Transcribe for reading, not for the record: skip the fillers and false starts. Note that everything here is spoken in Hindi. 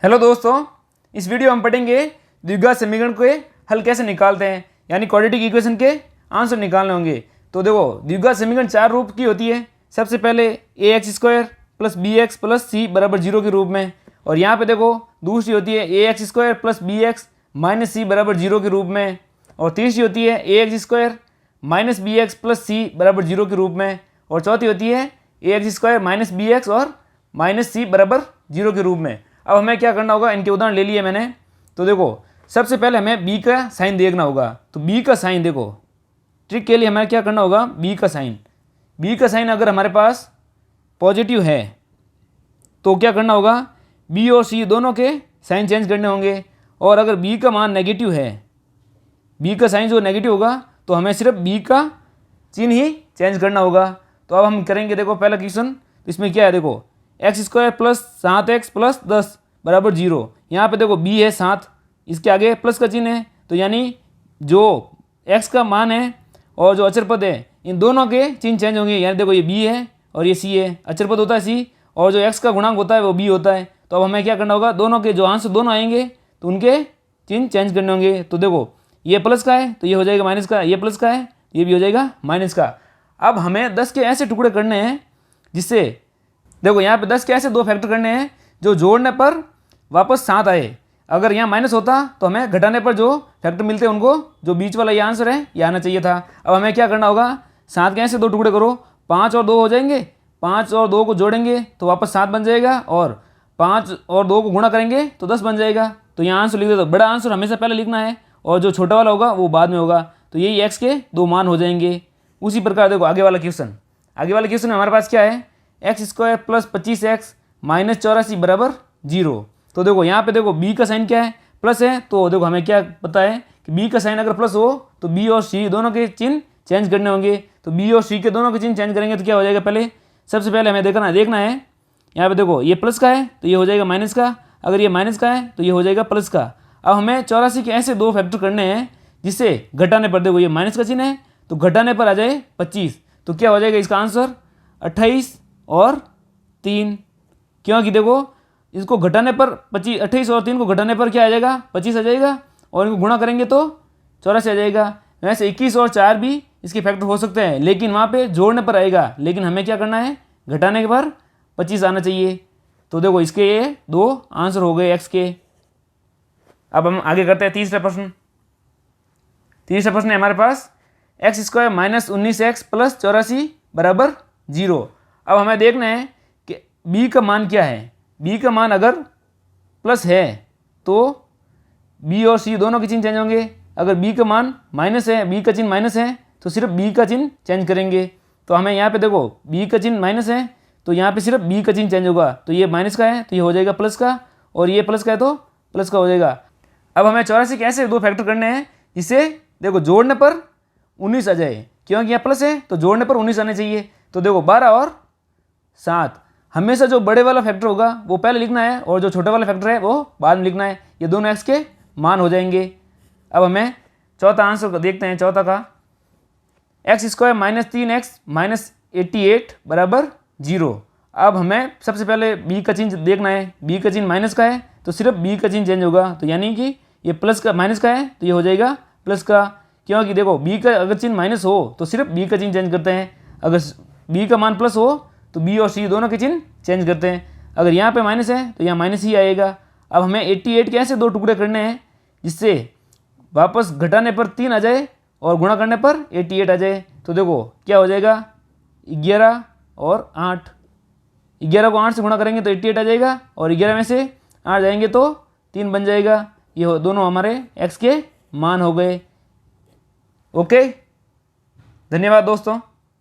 हेलो दोस्तों, इस वीडियो में हम पढ़ेंगे द्विघात समीकरण के हल कैसे निकालते हैं, यानी क्वाड्रेटिक इक्वेशन के आंसर निकालने होंगे। तो देखो, द्विघात समीकरण चार रूप की होती है। सबसे पहले ax² plus bx plus c बराबर 0 के रूप में, और यहाँ पे देखो दूसरी होती है ax² plus bx minus c बराबर 0 के रूप में, और तीसरी होती है ax² minus bx plus c बराबर 0 के रूप में, और चौथी होती है ax² माइनस bx और माइनस c बराबर 0 के रूप में। अब हमें क्या करना होगा, इनके उदाहरण ले लिए मैंने। तो देखो, सबसे पहले हमें b का साइन देखना होगा। तो b का साइन देखो, ट्रिक के लिए हमें क्या करना होगा, b का साइन अगर हमारे पास पॉजिटिव है तो क्या करना होगा, b और c दोनों के साइन चेंज करने होंगे। और अगर b का मान नेगेटिव है, b का साइन जो नेगेटिव होगा तो हमें सिर्फ b का चिन्ह ही चेंज करना होगा। तो अब हम करेंगे, देखो पहला क्वेश्चन, तो इसमें क्या है, देखो x² प्लस 7x प्लस 10 बराबर 0। यहाँ पे देखो b है 7, इसके आगे प्लस का चिन्ह है, तो यानी जो x का मान है और जो अचर पद है इन दोनों के चिन्ह चेंज होंगे। यानी देखो ये b है और ये c है, अचर पद होता है c और जो x का गुणांक होता है वो b होता है। तो अब हमें क्या करना होगा, दोनों के जो आंसर दोनों आएंगे तो उनके चिन्ह चेंज करने होंगे। तो देखो ये प्लस का है तो ये हो जाएगा माइनस का, ये प्लस का है ये भी हो जाएगा माइनस का। अब हमें 10 के ऐसे टुकड़े करने हैं जिससे, देखो यहाँ पे 10 के ऐसे दो फैक्टर करने हैं जो जोड़ने पर वापस 7 आए। अगर यहाँ माइनस होता तो हमें घटाने पर जो फैक्टर मिलते हैं उनको, जो बीच वाला ये आंसर है ये आना चाहिए था। अब हमें क्या करना होगा, 7 के ऐसे दो टुकड़े करो, 5 और 2 हो जाएंगे, 5 और 2 को जोड़ेंगे तो वापस 7 बन जाएगा, और 5 और 2 को गुणा करेंगे तो 10 बन जाएगा। तो यहाँ आंसर लिख दे। तो बड़ा आंसर हमेशा पहले लिखना है और जो छोटा वाला होगा वो बाद में होगा। तो यही x के दो मान हो जाएंगे। उसी प्रकार देखो आगे वाला क्वेश्चन में हमारे पास क्या है, x² प्लस 25x माइनस 84 बराबर 0। तो देखो यहाँ पे देखो b का साइन क्या है, प्लस है। तो देखो हमें क्या पता है कि b का साइन अगर प्लस हो तो b और c दोनों के चिन्ह चेंज करने होंगे। तो b और c के दोनों के चिन्ह चेंज करेंगे तो क्या हो जाएगा, सबसे पहले हमें देखना है यहाँ पे देखो ये प्लस का है तो ये हो जाएगा माइनस का, अगर ये माइनस का है तो ये हो जाएगा प्लस का। अब हमें 84 के ऐसे दो फैक्टर करने हैं जिससे घटाने पर, देखो ये माइनस का चिन्ह है तो घटाने पर आ जाए 25। तो क्या हो जाएगा इसका आंसर 28 और 3, क्योंकि देखो इसको घटाने पर 28 और 3 को घटाने पर क्या आ जाएगा, 25 आ जाएगा, और इनको गुणा करेंगे तो 84 आ जाएगा। वैसे 21 और 4 भी इसके फैक्टर हो सकते हैं, लेकिन वहाँ पे जोड़ने पर आएगा, लेकिन हमें क्या करना है, घटाने के पर 25 आना चाहिए। तो देखो इसके ये दो आंसर हो गए x के। अब हम आगे करते हैं तीसरा प्रश्न है हमारे पास x² माइनस 19x प्लस 84 बराबर 0। अब हमें देखना है कि b का मान क्या है। b का मान अगर प्लस है तो b और c दोनों के चिन्ह चेंज होंगे। अगर b का मान माइनस है, b का चिन्ह माइनस है तो सिर्फ b का चिन्ह चेंज करेंगे। तो हमें यहाँ पे देखो b का चिन्ह माइनस है तो यहाँ पे सिर्फ b का चिन्ह चेंज होगा। तो ये माइनस का है तो ये हो जाएगा प्लस का, और ये प्लस का है तो प्लस का हो जाएगा। अब हमें 84 के ऐसे दो फैक्टर करने हैं जिससे देखो जोड़ने पर 19 आ जाए, क्योंकि यहाँ प्लस है तो जोड़ने पर 19 आने चाहिए। तो देखो 12 और 7, हमेशा जो बड़े वाला फैक्टर होगा वो पहले लिखना है और जो छोटा वाला फैक्टर है वो बाद में लिखना है। ये दोनों x के मान हो जाएंगे। अब हमें चौथा आंसर देखते हैं। चौथा का x² माइनस 3x माइनस 88 बराबर 0। अब हमें सबसे पहले b का चिन्ह देखना है। b का चिन्ह माइनस का है तो सिर्फ b का चिन्ह चेंज होगा। तो यानी कि ये प्लस का माइनस का है तो ये हो जाएगा प्लस का, क्योंकि देखो b का अगर चिन्ह माइनस हो तो सिर्फ b का चिन्ह चेंज करते हैं। अगर b का मान प्लस हो तो b और c दोनों के चिन्ह चेंज करते हैं। अगर यहाँ पे माइनस है तो यहाँ माइनस ही आएगा। अब हमें 88 के ऐसे दो टुकड़े करने हैं जिससे वापस घटाने पर 3 आ जाए और गुणा करने पर 88 आ जाए। तो देखो क्या हो जाएगा, 11 और 8, 11 को 8 से गुणा करेंगे तो 88 आ जाएगा, और 11 में से 8 जाएंगे तो 3 बन जाएगा। ये दोनों हमारे x के मान हो गए। ओके, धन्यवाद दोस्तों।